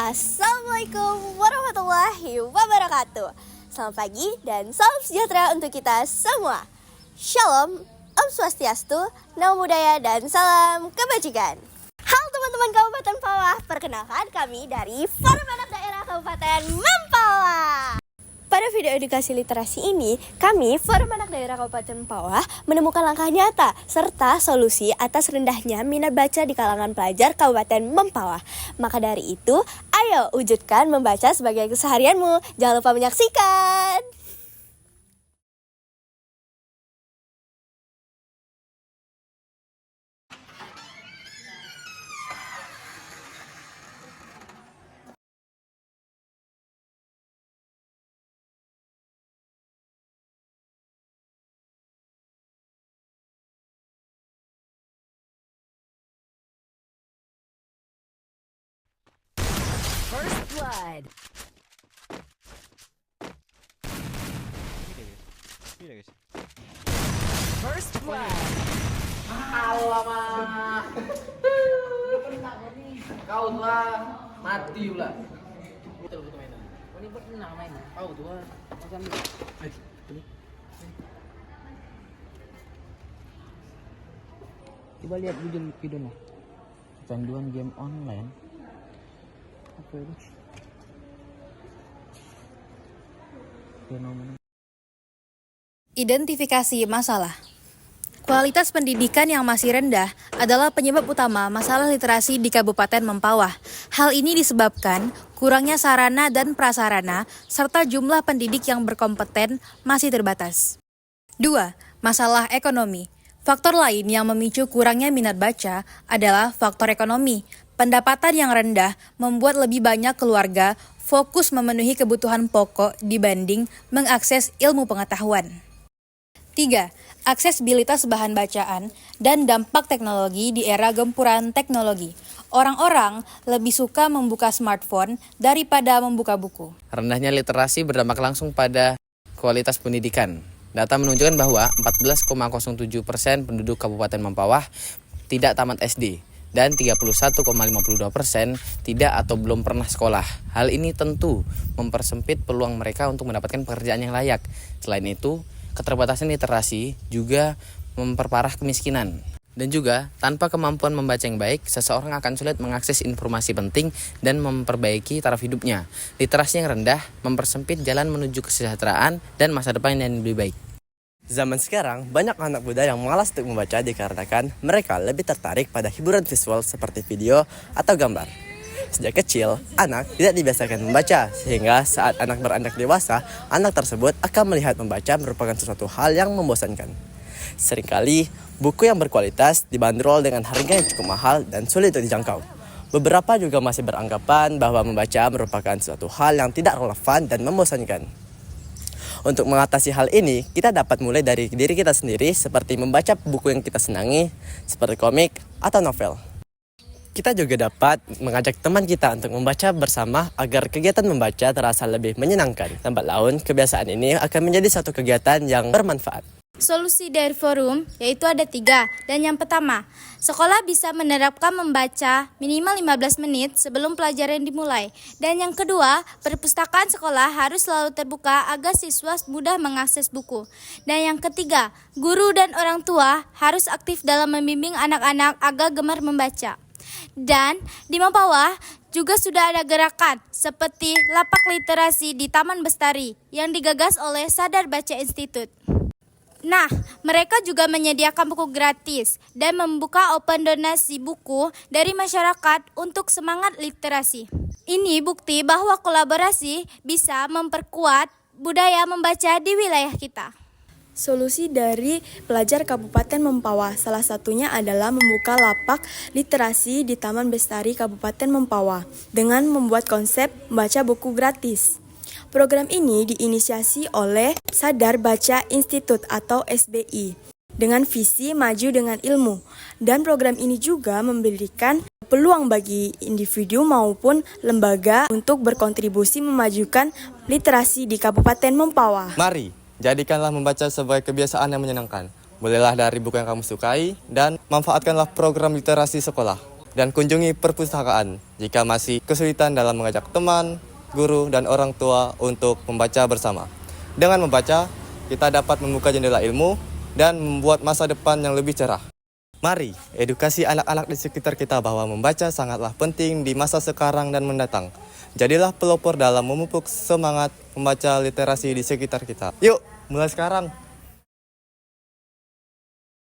Assalamualaikum warahmatullahi wabarakatuh. Selamat pagi dan salam sejahtera untuk kita semua. Shalom, Om Swastiastu, Namo Buddhaya, dan salam kebajikan. Halo teman-teman Kabupaten Mempawah, perkenalkan kami dari Forum Anak Daerah Kabupaten Mempawah. Pada video edukasi literasi ini, kami, Forum Anak Daerah Kabupaten Mempawah, menemukan langkah nyata serta solusi atas rendahnya minat baca di kalangan pelajar Kabupaten Mempawah. Maka dari itu, ayo wujudkan membaca sebagai keseharianmu. Jangan lupa menyaksikan. First blood. First blood. Alamak. Kau lah mati pula. Betul betul mainan. Kau ni pernah main. Kau tu macam ni. Coba lihat judul videonya. Kecanduan game online. Apa itu? Fenomena. Identifikasi masalah. Kualitas pendidikan yang masih rendah adalah penyebab utama masalah literasi di Kabupaten Mempawah. Hal ini disebabkan kurangnya sarana dan prasarana serta jumlah pendidik yang berkompeten masih terbatas. 2. Masalah ekonomi. Faktor lain yang memicu kurangnya minat baca adalah faktor ekonomi. Pendapatan yang rendah membuat lebih banyak keluarga fokus memenuhi kebutuhan pokok dibanding mengakses ilmu pengetahuan. 3. Aksesibilitas bahan bacaan dan dampak teknologi di era gempuran teknologi. Orang-orang lebih suka membuka smartphone daripada membuka buku. Rendahnya literasi berdampak langsung pada kualitas pendidikan. Data menunjukkan bahwa 14,07% penduduk Kabupaten Mempawah tidak tamat SD dan 31,52% tidak atau belum pernah sekolah. Hal ini tentu mempersempit peluang mereka untuk mendapatkan pekerjaan yang layak. Selain itu, keterbatasan literasi juga memperparah kemiskinan. Dan juga, tanpa kemampuan membaca yang baik, seseorang akan sulit mengakses informasi penting dan memperbaiki taraf hidupnya. Literasi yang rendah mempersempit jalan menuju kesejahteraan dan masa depan yang lebih baik. Zaman sekarang, banyak anak muda yang malas untuk membaca dikarenakan mereka lebih tertarik pada hiburan visual seperti video atau gambar. Sejak kecil, anak tidak dibiasakan membaca, sehingga saat anak beranjak dewasa, anak tersebut akan melihat membaca merupakan sesuatu hal yang membosankan. Seringkali, buku yang berkualitas dibanderol dengan harga yang cukup mahal dan sulit untuk dijangkau. Beberapa juga masih beranggapan bahwa membaca merupakan suatu hal yang tidak relevan dan membosankan. Untuk mengatasi hal ini, kita dapat mulai dari diri kita sendiri seperti membaca buku yang kita senangi, seperti komik atau novel. Kita juga dapat mengajak teman kita untuk membaca bersama agar kegiatan membaca terasa lebih menyenangkan. Lambat laun, kebiasaan ini akan menjadi satu kegiatan yang bermanfaat. Solusi dari forum yaitu ada 3, dan yang pertama, sekolah bisa menerapkan membaca minimal 15 menit sebelum pelajaran dimulai. Dan yang kedua, perpustakaan sekolah harus selalu terbuka agar siswa mudah mengakses buku. Dan yang ketiga, guru dan orang tua harus aktif dalam membimbing anak-anak agar gemar membaca. Dan di Mempawah juga sudah ada gerakan seperti lapak literasi di Taman Bestari yang digagas oleh Sadar Baca Institute. Nah, mereka juga menyediakan buku gratis dan membuka open donasi buku dari masyarakat untuk semangat literasi. Ini bukti bahwa kolaborasi bisa memperkuat budaya membaca di wilayah kita. Solusi dari pelajar Kabupaten Mempawah salah satunya adalah membuka lapak literasi di Taman Bestari Kabupaten Mempawah dengan membuat konsep membaca buku gratis. Program ini diinisiasi oleh Sadar Baca Institute atau SBI dengan visi maju dengan ilmu, dan program ini juga memberikan peluang bagi individu maupun lembaga untuk berkontribusi memajukan literasi di Kabupaten Mempawah. Mari, jadikanlah membaca sebagai kebiasaan yang menyenangkan. Mulailah dari buku yang kamu sukai dan manfaatkanlah program literasi sekolah. dan kunjungi perpustakaan jika masih kesulitan dalam mengajak teman, guru, dan orang tua untuk membaca bersama. Dengan membaca, kita dapat membuka jendela ilmu dan membuat masa depan yang lebih cerah. Mari edukasi anak-anak di sekitar kita bahwa membaca sangatlah penting di masa sekarang dan mendatang. Jadilah pelopor dalam memupuk semangat membaca literasi di sekitar kita. Yuk, mulai sekarang!